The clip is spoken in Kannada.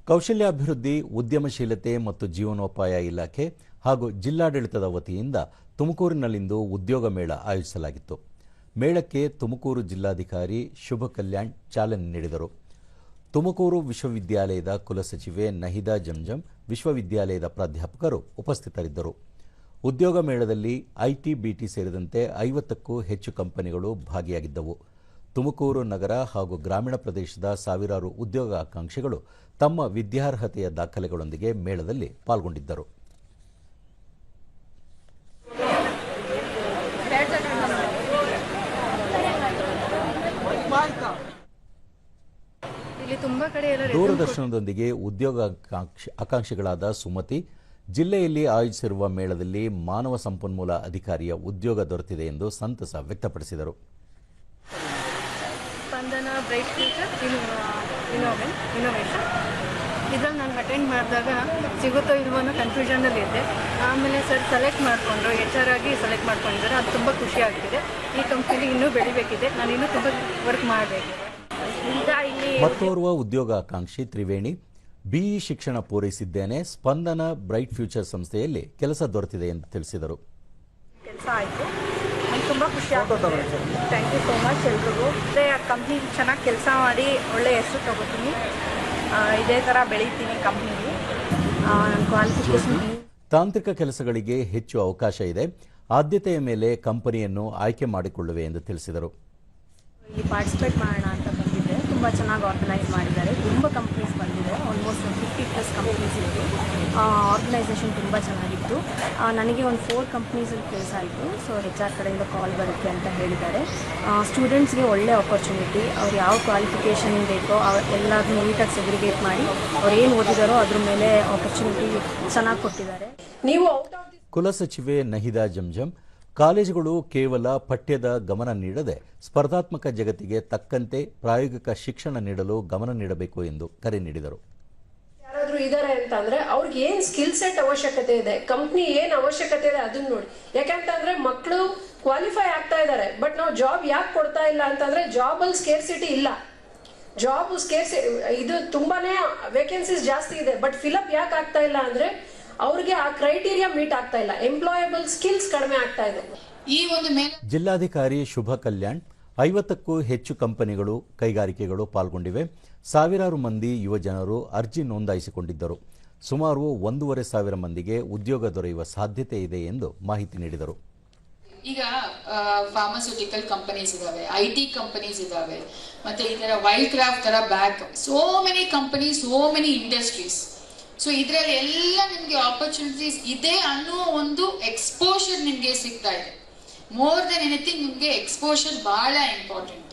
ಕೌಶಲ್ಯಾಭಿವೃದ್ಧಿ, ಉದ್ಯಮಶೀಲತೆ ಮತ್ತು ಜೀವನೋಪಾಯ ಇಲಾಖೆ ಹಾಗೂ ಜಿಲ್ಲಾಡಳಿತದ ವತಿಯಿಂದ ತುಮಕೂರಿನಲ್ಲಿಂದು ಉದ್ಯೋಗ ಮೇಳ ಆಯೋಜಿಸಲಾಗಿತ್ತು. ಮೇಳಕ್ಕೆ ತುಮಕೂರು ಜಿಲ್ಲಾಧಿಕಾರಿ ಶುಭ ಕಲ್ಯಾಣ್ ಚಾಲನೆ ನೀಡಿದರು. ತುಮಕೂರು ವಿಶ್ವವಿದ್ಯಾಲಯದ ಕುಲಸಚಿವೆ ನಹಿದಾ ಜಂಜಂ, ವಿಶ್ವವಿದ್ಯಾಲಯದ ಪ್ರಾಧ್ಯಾಪಕರು ಉಪಸ್ಥಿತರಿದ್ದರು. ಉದ್ಯೋಗ ಮೇಳದಲ್ಲಿ ಐಟಿ, ಬಿಟಿ ಸೇರಿದಂತೆ 50ಕ್ಕೂ ಹೆಚ್ಚು ಕಂಪನಿಗಳು ಭಾಗಿಯಾಗಿದ್ದವು. ತುಮಕೂರು ನಗರ ಹಾಗೂ ಗ್ರಾಮೀಣ ಪ್ರದೇಶದ ಸಾವಿರಾರು ಉದ್ಯೋಗಾಕಾಂಕ್ಷಿಗಳು ತಮ್ಮ ವಿದ್ಯಾರ್ಹತೆಯ ದಾಖಲೆಗಳೊಂದಿಗೆ ಮೇಳದಲ್ಲಿ ಪಾಲ್ಗೊಂಡಿದ್ದರು. ದೂರದರ್ಶನದೊಂದಿಗೆ ಆಕಾಂಕ್ಷಿಗಳಾದ ಸುಮತಿ, ಜಿಲ್ಲೆಯಲ್ಲಿ ಆಯೋಜಿಸಿರುವ ಮೇಳದಲ್ಲಿ ಮಾನವ ಸಂಪನ್ಮೂಲ ಅಧಿಕಾರಿಯ ಉದ್ಯೋಗ ದೊರೆತಿದೆ ಎಂದು ಸಂತಸ ವ್ಯಕ್ತಪಡಿಸಿದರು. ಸ್ಪಂದನ ಬ್ರೈಟ್ ಫ್ಯೂಚರ್ ಇನೋವೇಷನ್ ಇದ್ರಲ್ಲಿ ನಾನು ಅಟೆಂಡ್ ಮಾಡಿದಾಗ ಸಿಗುತ್ತೋ ಇಲ್ವೋ ಅನ್ನೋ ಕನ್ಫ್ಯೂಷನಲ್ಲಿ ಇದ್ದೆ. ಆಮೇಲೆ ಸರ್ ಸೆಲೆಕ್ಟ್ ಮಾಡಿಕೊಂಡ್ರು, HR ಆಗಿ ಸೆಲೆಕ್ಟ್ ಮಾಡ್ಕೊಂಡಿದ್ದಾರೆ. ಅದು ತುಂಬ ಖುಷಿ ಆಗ್ತಿದೆ. ಈ ಕಂಪ್ನಿಲಿ ಇನ್ನೂ ಬೆಳಿಬೇಕಿದೆ, ನಾನು ಇನ್ನೂ ತುಂಬ ವರ್ಕ್ ಮಾಡಬೇಕಿದೆ. ಮತ್ತೋರ್ವ ಉದ್ಯೋಗಾಕಾಂಕ್ಷಿ ತ್ರಿವೇಣಿ, BE ಶಿಕ್ಷಣ ಪೂರೈಸಿದ್ದೇನೆ, ಸ್ಪಂದನ ಬ್ರೈಟ್ ಫ್ಯೂಚರ್ ಸಂಸ್ಥೆಯಲ್ಲಿ ಕೆಲಸ ದೊರೆತಿದೆ ಎಂದು ತಿಳಿಸಿದರು. ಕೆಲಸ ಆಯಿತು, ನನಗೆ ತುಂಬ ಖುಷಿ ಆಗ್ತದೆ. ಥ್ಯಾಂಕ್ ಯು ಸೋ ಮಚ್ ಎಲ್ರಿಗೂ. ಅದೇ ಆ ಕಂಪ್ನಿ ಚೆನ್ನಾಗಿ ಕೆಲಸ ಮಾಡಿ ಒಳ್ಳೆ ಹೆಸರು ತಗೋತೀನಿ, ಇದೇ ಥರ ಬೆಳೀತೀನಿ ಕಂಪ್ನಿಲಿ. ನನ್ನ ಕ್ವಾಲಿಫಿಕೇಷನ್ ತಾಂತ್ರಿಕ ಕೆಲಸಗಳಿಗೆ ಹೆಚ್ಚು ಅವಕಾಶ ಇದೆ, ಆದ್ಯತೆಯ ಮೇಲೆ ಕಂಪನಿಯನ್ನು ಆಯ್ಕೆ ಮಾಡಿಕೊಳ್ಳುವೆ ಎಂದು ತಿಳಿಸಿದರು. ಇಲ್ಲಿ ಪಾರ್ಟಿಸಿಪೇಟ್ ಮಾಡೋಣ ಅಂತ ಬಂದಿದ್ದೆ. ತುಂಬ ಚೆನ್ನಾಗಿ ಆರ್ಗನೈಸ್ ಮಾಡಿದ್ದಾರೆ. ತುಂಬ ಕಂಪ್ನೀಸ್ ಬಂದಿದೆ, ಆಲ್ಮೋಸ್ಟ್ 50+ ಕಂಪ್ನೀಸ್ ಇತ್ತು. ಆರ್ಗನೈಸೇಷನ್ ತುಂಬ ಚೆನ್ನಾಗಿತ್ತು. ನನಗೆ ಒಂದು 4 ಕಂಪ್ನೀಸಲ್ಲಿ ಪ್ಲೇಸ್ ಆಯಿತು. ಸೊ HR ಕಡೆಯಿಂದ ಕಾಲ್ ಬರುತ್ತೆ ಅಂತ ಹೇಳಿದ್ದಾರೆ. ಸ್ಟೂಡೆಂಟ್ಸ್ಗೆ ಒಳ್ಳೆ ಆಪರ್ಚುನಿಟಿ, ಅವ್ರು ಯಾವ ಕ್ವಾಲಿಫಿಕೇಷನ್ ಬೇಕೋ ಎಲ್ಲದನ್ನೂ ನೀಟಾಗಿ ಸೆಗ್ರಿಗೇಟ್ ಮಾಡಿ ಅವ್ರು ಏನು ಓದಿದಾರೋ ಅದ್ರ ಮೇಲೆ ಆಪರ್ಚುನಿಟಿ ಚೆನ್ನಾಗಿ ಕೊಟ್ಟಿದ್ದಾರೆ. ಕುಲಸಚಿವೆ ನಹಿದಾ ಜಂಜಂ, ಕಾಲೇಜುಗಳು ಕೇವಲ ಪಠ್ಯದ ಗಮನ ನೀಡದೆ ಸ್ಪರ್ಧಾತ್ಮಕ ಜಗತ್ತಿಗೆ ತಕ್ಕಂತೆ ಪ್ರಾಯೋಗಿಕ ಶಿಕ್ಷಣ ನೀಡಲು ಗಮನ ನೀಡಬೇಕು ಎಂದು ಕರೆ ನೀಡಿದರು. ಯಾರಾದ್ರೂ ಇದ್ದಾರೆ ಅಂತಂದ್ರೆ ಅವ್ರಿಗೆ ಏನ್ ಸ್ಕಿಲ್ ಸೆಟ್ ಅವಶ್ಯಕತೆ ಇದೆ, ಕಂಪ್ನಿ ಏನ್ ಅವಶ್ಯಕತೆ ಇದೆ ಅದನ್ನ ನೋಡಿ. ಯಾಕಂತಂದ್ರೆ ಮಕ್ಕಳು ಕ್ವಾಲಿಫೈ ಆಗ್ತಾ ಇದ್ದಾರೆ, ಬಟ್ ನಾವು ಜಾಬ್ ಯಾಕೆ ಕೊಡ್ತಾ ಇಲ್ಲ ಅಂತಂದ್ರೆ ಜಾಬ್ ಅಲ್ಲಿ ಸ್ಕೇರ್ಸಿಟಿ ಇಲ್ಲ. ಜಾಬ್ ಇದು ತುಂಬಾನೇ ವೇಕೆನ್ಸೀಸ್ ಜಾಸ್ತಿ ಇದೆ, ಬಟ್ ಫಿಲಪ್ ಯಾಕೆ ಆಗ್ತಾ ಇಲ್ಲ ಅಂದ್ರೆ ಅವ್ರಿಗೆ ಆ ಕ್ರೈಟೀರಿಯಾ ಮೀಟ್ ಆಗ್ತಾ ಇಲ್ಲ, ಎಂಪ್ಲಾಯಬಲ್ ಸ್ಕಿಲ್ಸ್ ಕಡಿಮೆ ಆಗ್ತಾ ಇದೆ. ಜಿಲ್ಲಾಧಿಕಾರಿ ಶುಭ ಕಲ್ಯಾಣ್, 50ಕ್ಕೂ ಹೆಚ್ಚು ಕಂಪನಿಗಳು, ಕೈಗಾರಿಕೆಗಳು ಪಾಲ್ಗೊಂಡಿವೆ. ಸಾವಿರಾರು ಮಂದಿ ಯುವ ಜನರು ಅರ್ಜಿ ನೋಂದಾಯಿಸಿಕೊಂಡಿದ್ದರು. ಸುಮಾರು 1,500 ಮಂದಿಗೆ ಉದ್ಯೋಗ ದೊರೆಯುವ ಸಾಧ್ಯತೆ ಇದೆ ಎಂದು ಮಾಹಿತಿ ನೀಡಿದರು. ಈಗ ಫಾರ್ಮಾಸ್ಯೂಟಿಕಲ್ ಕಂಪನೀಸ್ ಇದಾವೆ, IT ಕಂಪನೀಸ್ ಇದಾವೆ, ಮತ್ತೆ ಈ ತರ ವೈಲ್ಡ್ ಕ್ರಾಫ್ಟ್ ತರ bag, so many companies, so many industries. So ಇದರಲ್ಲಿ ಎಲ್ಲ ನಿಮಗೆ ಆಪರ್ಚುನಿಟೀಸ್ ಇದೆ ಅನ್ನೋ ಒಂದು ಎಕ್ಸ್ಪೋಷರ್ ನಿಮಗೆ ಸಿಗ್ತಾ ಇದೆ. ಮೋರ್ ದೆನ್ ಎನಿಥಿಂಗ್ ನಿಮಗೆ ಎಕ್ಸ್ಪೋಷರ್ ಬಹಳ ಇಂಪಾರ್ಟೆಂಟ್.